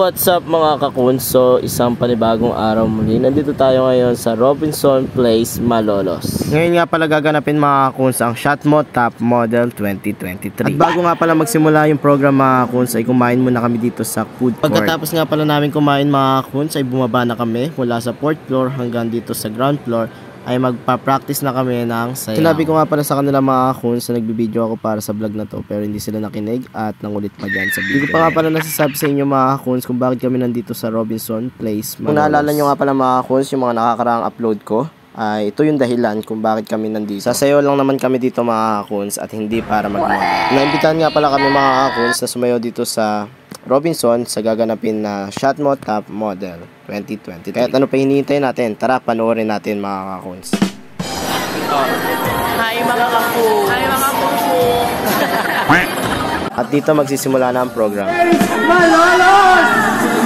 what's up mga kakuns? So, isang panibagong araw muli. Nandito tayo ngayon sa Robinson Place, Malolos. Ngayon nga pala gaganapin mga kakuns ang Shotmo Top Model 2023. At bago nga pala magsimula yung program mga kakuns, ay kumain muna kami dito sa food court. Pagkatapos nga pala namin kumain mga kakuns, ay bumaba na kami mula sa 4th floor hanggang dito sa ground floor. Ay magpa-practice na kami ng sayaw. Sinabi ko nga pala sa kanila mga kakuns na nagbibideo ako para sa vlog na to, pero hindi sila nakinig at nangulit pa dyan sa video. Hindi ko pa nga pala nasasabi sa inyo mga kakuns kung bakit kami nandito sa Robinson Place, Malolos. Kung naalala nyo nga pala mga kakuns, yung mga nakakaraang upload ko, ay ito yung dahilan kung bakit kami nandito. Sasayaw lang naman kami dito mga kakuns at hindi para mag-model. Naimbitahan nga pala kami mga kakuns na sumayaw dito sa Robinson sa gaganapin na Shotmo Top Model 2023. Kaya ano pa hinihintay natin? Tara, panoorin natin mga kakuns. Hi mga kakuns! Hi mga kakuns! At dito magsisimula na ang program. Malolos!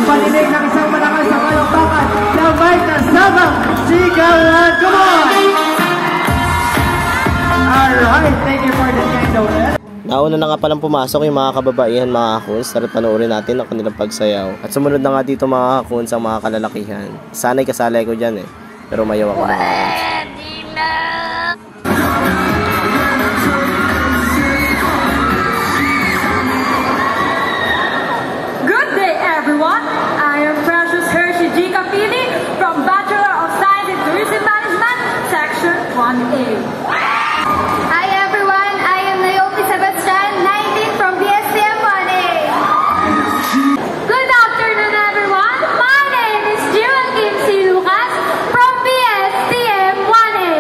Paninig ng isang malakas sa palakpakan na may kasabang sigawan. Come on! Alright, thank you for the kind of it. Nauna na nga palang pumasok yung mga kababaihan mga kakuns. Tara panoorin natin ang kanilang pagsayaw. At sumunod na nga dito mga kakuns ang mga kalalakihan. Sana'y kasali ko dyan eh. Pero mayaw ako mga kakuns. Good day everyone! I am Precious Hershey G. Capili from Bachelor of Science in Tourism Management, Section 1A. Hi everyone, I am Naomi Sebastian, 19 from BSTM 1A. Good afternoon everyone! My name is Jiwan Kim C. Lucas from BSTM 1A.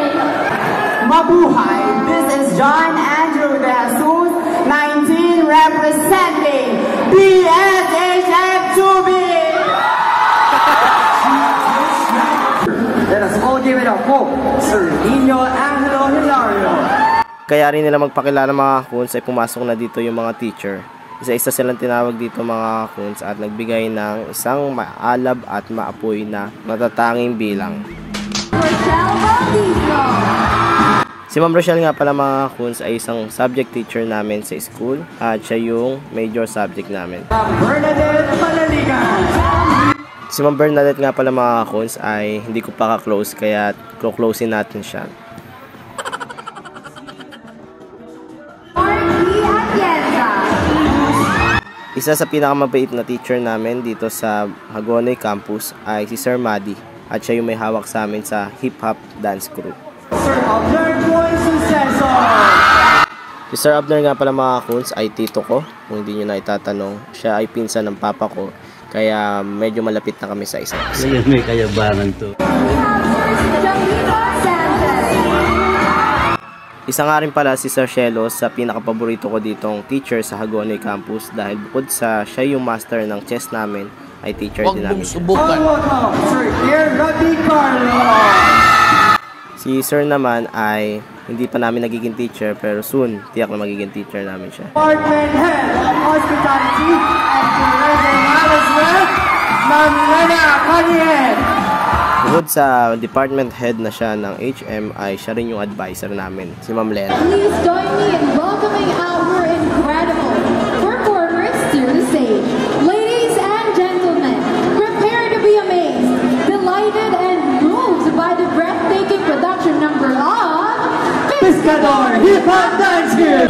Mabuhay! This is John Andrew De Jesus, 19, representing BSHM 2B. Let us all give it up for Sir Nino Angelo Hilario. Kaya rin nila magpakilala mga kakuns ay pumasok na dito yung mga teacher. Isa-isa silang tinawag dito mga kakuns at nagbigay ng isang maalab at maapoy na matatanging bilang. Si Ma'am Rochelle nga pala mga kakuns ay isang subject teacher namin sa school at siya yung major subject namin. Bernadette Panaligan. Si Ma'am Bernadette nga pala mga kakuns ay hindi ko pa ka-close kaya close-in natin siya. Isa sa pinakamabait na teacher namin dito sa Hagonoy Campus ay si Sir Madi at siya yung may hawak sa amin sa hip-hop dance group. Sir Abner Boy Successor. Si Sir Abner nga pala mga kakuns ay tito ko, kung hindi nyo na itatanong. Siya ay pinsan ng papa ko, kaya medyo malapit na kami sa isa't isa. Ngayon may kayabangan to. Isa nga rin pala si Sir Shelo sa pinakapaborito ko ditong teacher sa Hagonoy Campus dahil bukod sa siya yung master ng chess namin, ay teacher din namin siya. Sir Dear Roddy Carlo. Si Sir naman ay hindi pa namin nagiging teacher pero soon tiyak na magiging teacher namin siya. Department Head of Hospitality and Tourism Management, Ma'am Lena Caniel. Bukod sa department head na siya ng HM ay siya rin yung advisor namin, si Ma'am Lena. Please join me in welcoming our incredible performers to the stage. Ladies and gentlemen, prepare to be amazed, delighted, and moved by the breathtaking production number of Pescador Hip Hop Dance Group.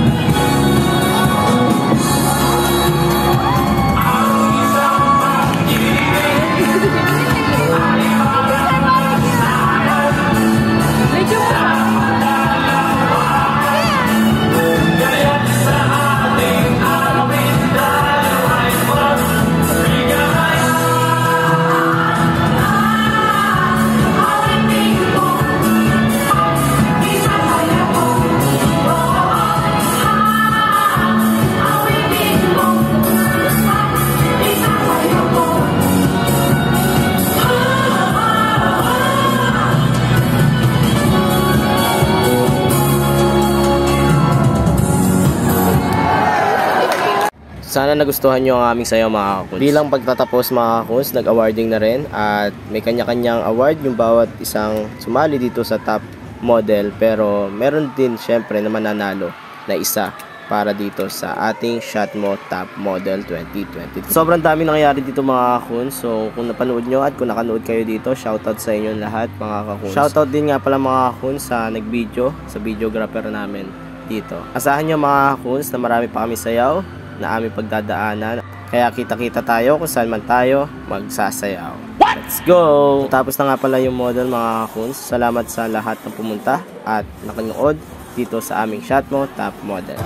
Sana nagustuhan nyo ang aming sayaw mga kakuns. Bilang pagtatapos mga kakuns, nag-awarding na rin at may kanya-kanyang award yung bawat isang sumali dito sa top model. Pero meron din syempre na mananalo na isa para dito sa ating Shotmo Top Model 2020. Sobrang dami nangyayari dito mga kakuns. So kung napanood nyo at kung nakanood kayo dito, shoutout sa inyo lahat mga kakuns. Shoutout din nga pala mga kakuns sa nag-video, sa videographer namin dito. Asahan nyo mga kakuns na marami pa kami sayaw na aming pagdadaanan. Kaya kita-kita tayo kung saan man tayo magsasayaw. Let's go! Tapos na nga pala yung model mga kakuns. Salamat sa lahat ng pumunta at nakanood dito sa aming Shotmo Top Model.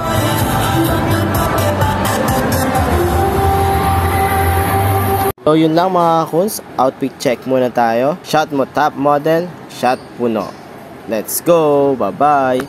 So yun lang mga kakuns, outfit check muna tayo. Shotmo Top Model, shot puno. Let's go! Bye-bye!